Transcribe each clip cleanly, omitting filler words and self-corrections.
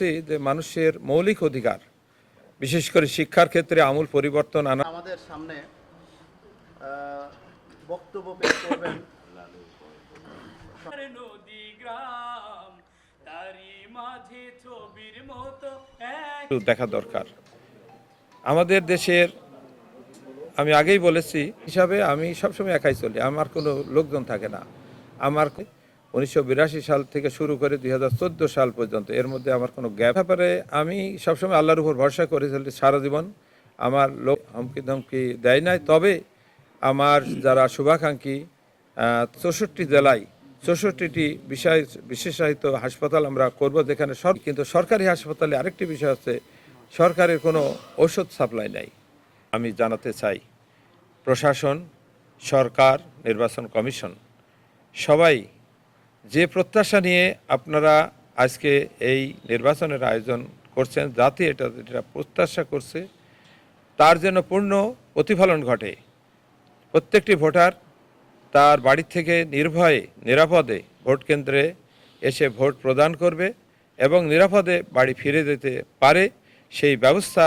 যে মানুষের মৌলিক অধিকার বিশেষ করে শিক্ষার ক্ষেত্রে আমূল পরিবর্তন আনা। আমাদের সামনে বক্তব্য পেশ করবেন নদী গ্রাম তারি মাঝে ছবির মতো দেখা দরকার আমাদের দেশের। আমি আগেই বলেছি হিসাবে আমি সবসময় একাই চলি, আমার কোনো লোকজন থাকে না। আমার 1982 সাল থেকে শুরু করে 2014 সাল পর্যন্ত এর মধ্যে আমার কোনো গ্যাপ ব্যাপারে আমি সবসময় আল্লাহর উপর ভরসা করে চলি সারা জীবন। আমার লোক হুমকি ধমকি দেয় নাই, তবে আমার যারা শুভাকাঙ্ক্ষী 64 জেলায় 64টি বিশেষায়িত হাসপাতাল আমরা করব, যেখানে কিন্তু সরকারি হাসপাতালে আরেকটি বিষয় আছে, সরকারের কোনো ওষুধ সাপ্লাই নাই। আমি জানাতে চাই প্রশাসন, সরকার, নির্বাচন কমিশন সবাই যে প্রত্যাশা নিয়ে আপনারা আজকে এই নির্বাচনের আয়োজন করছেন, জাতি এটা প্রত্যাশা করছে, তার যেন পূর্ণ প্রতিফলন ঘটে। প্রত্যেকটি ভোটার তার বাড়ি থেকে নির্ভয়ে নিরাপদে ভোট কেন্দ্রে এসে ভোট প্রদান করবে এবং নিরাপদে বাড়ি ফিরে যেতে পারে, সেই ব্যবস্থা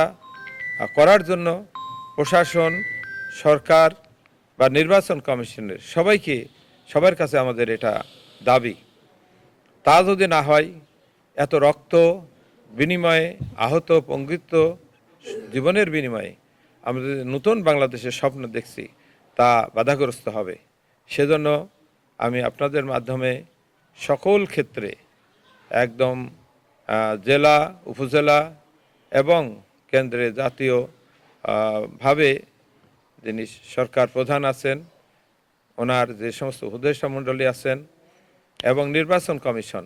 করার জন্য প্রশাসন, সরকার বা নির্বাচন কমিশনের সবার কাছে আমাদের এটা দাবি। তা যদি না হয়, এত রক্ত বিনিময়ে, আহত পঙ্গুত্ব জীবনের বিনিময়ে আমরা যে নতুন বাংলাদেশের স্বপ্ন দেখছি তা বাধাগ্রস্ত হবে। সেজন্য আমি আপনাদের মাধ্যমে সকল ক্ষেত্রে একদম জেলা, উপজেলা এবং কেন্দ্রে জাতীয় ভাবে যিনি সরকার প্রধান আছেন, ওনার যে সমস্ত উপদেষ্টা মণ্ডলী আছেন এবং নির্বাচন কমিশন,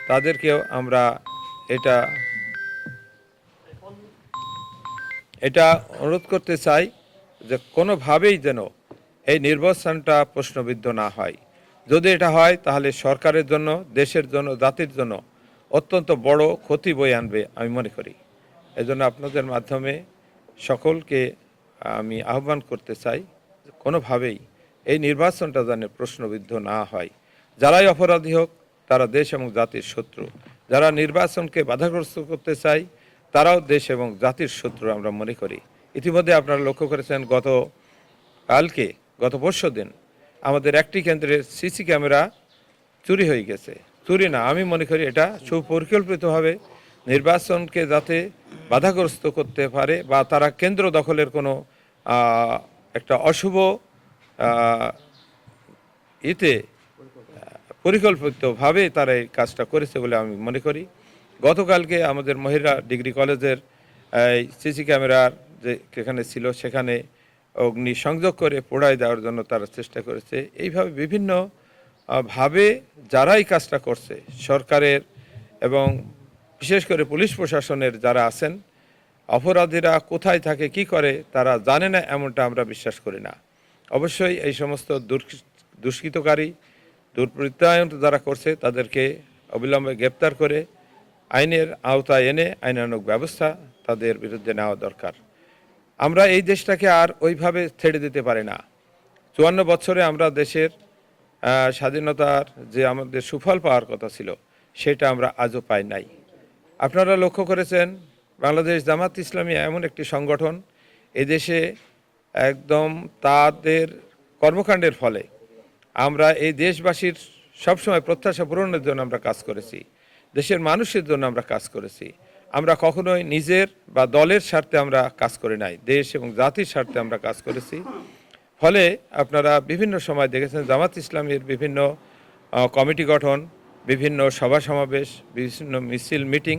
তাদেরকেও আমরা এটা অনুরোধ করতে চাই যে কোনোভাবেই যেন এই নির্বাচনটা প্রশ্নবিদ্ধ না হয়। যদি এটা হয় তাহলে সরকারের জন্য, দেশের জন্য, জাতির জন্য অত্যন্ত বড় ক্ষতি বয়ে আনবে আমি মনে করি। এজন্য আপনাদের মাধ্যমে সকলকে আমি আহ্বান করতে চাই, কোনোভাবেই এই নির্বাচনটা যেন প্রশ্নবিদ্ধ না হয়। যারাই অপরাধী হোক তারা দেশ এবং জাতির শত্রু, যারা নির্বাচনকে বাধাগ্রস্ত করতে চায় তারাও দেশ এবং জাতির শত্রু আমরা মনে করি। ইতিমধ্যে আপনারা লক্ষ্য করেছেন গত পরশু দিন আমাদের একটি কেন্দ্রের সিসি ক্যামেরা চুরি হয়ে গেছে। চুরি না, আমি মনে করি এটা সুপরিকল্পিতভাবে নির্বাচনকে যাতে বাধাগ্রস্ত করতে পারে বা তারা কেন্দ্র দখলের কোনো একটা অশুভ পরিকল্পিতভাবে তারা এই কাজটা করেছে বলে আমি মনে করি। গতকালকে আমাদের মহিলা ডিগ্রি কলেজের সিসি ক্যামেরার যেখানে ছিল সেখানে অগ্নি সংযোগ করে পোড়ায় দেওয়ার জন্য তারা চেষ্টা করেছে। এইভাবে বিভিন্ন ভাবে যারাই কাজটা করছে, সরকারের এবং বিশেষ করে পুলিশ প্রশাসনের যারা আছেন, অপরাধীরা কোথায় থাকে, কি করে তারা জানে না এমনটা আমরা বিশ্বাস করি না। অবশ্যই এই সমস্ত দুষ্কৃতকারী, দুর্বৃত্তায়ন যারা করছে তাদেরকে অবিলম্বে গ্রেপ্তার করে আইনের আওতায় এনে আইনানুগ ব্যবস্থা তাদের বিরুদ্ধে নেওয়া দরকার। আমরা এই দেশটাকে আর ওইভাবে ছেড়ে দিতে পারি না। 54 বছরে আমরা দেশের স্বাধীনতার যে আমাদের সুফল পাওয়ার কথা ছিল সেটা আমরা আজও পাই নাই। আপনারা লক্ষ্য করেছেন বাংলাদেশ জামাত ইসলামী এমন একটি সংগঠন, এদেশে একদম তাদের কর্মকাণ্ডের ফলে আমরা এই দেশবাসীর সবসময় প্রত্যাশা পূরণের জন্য আমরা কাজ করেছি, দেশের মানুষের জন্য আমরা কাজ করেছি। আমরা কখনোই নিজের বা দলের স্বার্থে আমরা কাজ করি নাই, দেশ এবং জাতির স্বার্থে আমরা কাজ করেছি। ফলে আপনারা বিভিন্ন সময় দেখেছেন জামাত ইসলামীর বিভিন্ন কমিটি গঠন, বিভিন্ন সভা সমাবেশ, বিভিন্ন মিছিল মিটিং,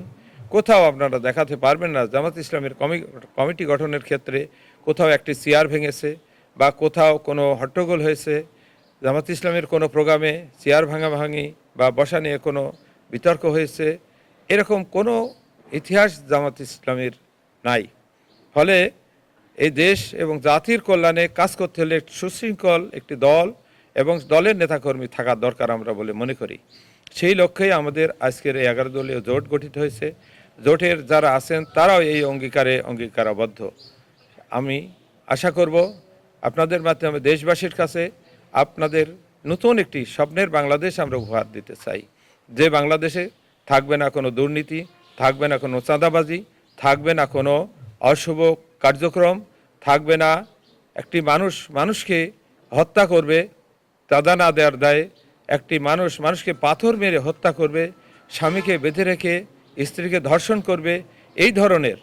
কোথাও আপনারা দেখাতে পারবেন না জামাত ইসলামের কমিটি গঠনের ক্ষেত্রে কোথাও একটি চেয়ার ভেঙেছে বা কোথাও কোনো হট্টগোল হয়েছে, জামাত ইসলামের কোনো প্রোগ্রামে চেয়ার ভাঙাভাঙি বা বসা নিয়ে কোনো বিতর্ক হয়েছে, এরকম কোনো ইতিহাস জামাত ইসলামের নাই। ফলে এই দেশ এবং জাতির কল্যাণে কাজ করতে হলে সুশৃঙ্খল একটি দল এবং দলের নেতাকর্মী থাকা দরকার আমরা বলে মনে করি। সেই লক্ষ্যেই আমাদের আজকের এই 11 দলীয় জোট গঠিত হয়েছে। জোটের যারা আছেন তারাও এই অঙ্গীকারাবদ্ধ। আমি আশা করব আপনাদের মাধ্যমে দেশবাসীর কাছে আপনাদের নতুন একটি স্বপ্নের বাংলাদেশ আমরা উপহার দিতে চাই, যে বাংলাদেশে থাকবে না কোনো দুর্নীতি, থাকবে না কোনো চাঁদাবাজি, থাকবে না কোনো অশুভ কার্যক্রম, থাকবে না একটি মানুষ মানুষকে হত্যা করবে চাঁদা না দেওয়ার দায়ে, একটি মানুষ মানুষকে পাথর মেরে হত্যা করবে, স্বামীকে বেঁধে রেখে স্ত্রীকে ধর্ষণ করবে, এই ধরনের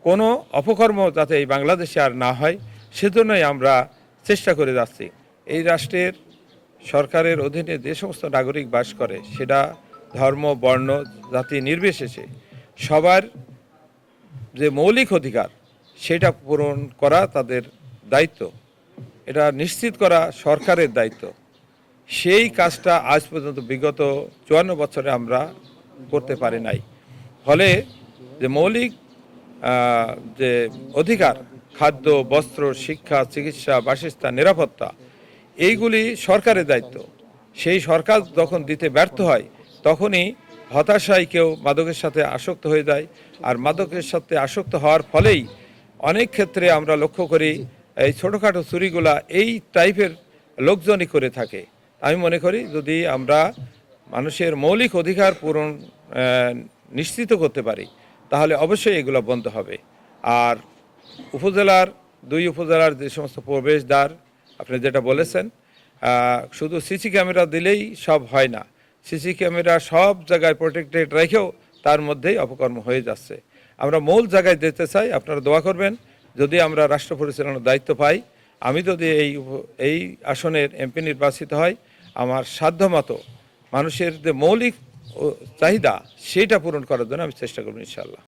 কোনো অপকর্ম যাতে এই বাংলাদেশে আর না হয় সেজন্যই আমরা চেষ্টা করে যাচ্ছি। এই রাষ্ট্রের সরকারের অধীনে যে সমস্ত নাগরিক বাস করে সেটা ধর্ম, বর্ণ, জাতি নির্বিশেষে সবার যে মৌলিক অধিকার সেটা পূরণ করা তাদের দায়িত্ব, এটা নিশ্চিত করা সরকারের দায়িত্ব। সেই কাজটা আজ পর্যন্ত বিগত 54 বছরে আমরা করতে পারি নাই। ফলে যে মৌলিক যে অধিকার, খাদ্য, বস্ত্র, শিক্ষা, চিকিৎসা, বাসস্থান, নিরাপত্তা, এইগুলি সরকারের দায়িত্ব। সেই সরকার যখন দিতে ব্যর্থ হয় তখনই হতাশায় কেউ মাদকের সাথে আসক্ত হয়ে যায়। আর মাদকের সাথে আসক্ত হওয়ার ফলেই অনেক ক্ষেত্রে আমরা লক্ষ্য করি এই ছোটোখাটো চুরিগুলা এই টাইপের লোকজনই করে থাকে। আমি মনে করি যদি আমরা মানুষের মৌলিক অধিকার পূরণ নিশ্চিত করতে পারি তাহলে অবশ্যই এগুলো বন্ধ হবে। আর উপজেলার 2 উপজেলার যে সমস্ত প্রবেশদ্বার আপনি যেটা বলেছেন, শুধু সিসি ক্যামেরা দিলেই সব হয় না। সিসি ক্যামেরা সব জায়গায় প্রোটেক্টেড রেখেও তার মধ্যেই অপকর্ম হয়ে যাচ্ছে। আমরা মূল জায়গায় যেতে চাই, আপনারা দোয়া করবেন যদি আমরা রাষ্ট্র পরিচালনার দায়িত্ব পাই। আমি যদি এই আসনের এমপি নির্বাচিত হয়, আমার সাধ্যমতো মানুষের যে মৌলিক চাহিদা সেটা পূরণ করার জন্য আমি চেষ্টা করব ইনশাআল্লাহ।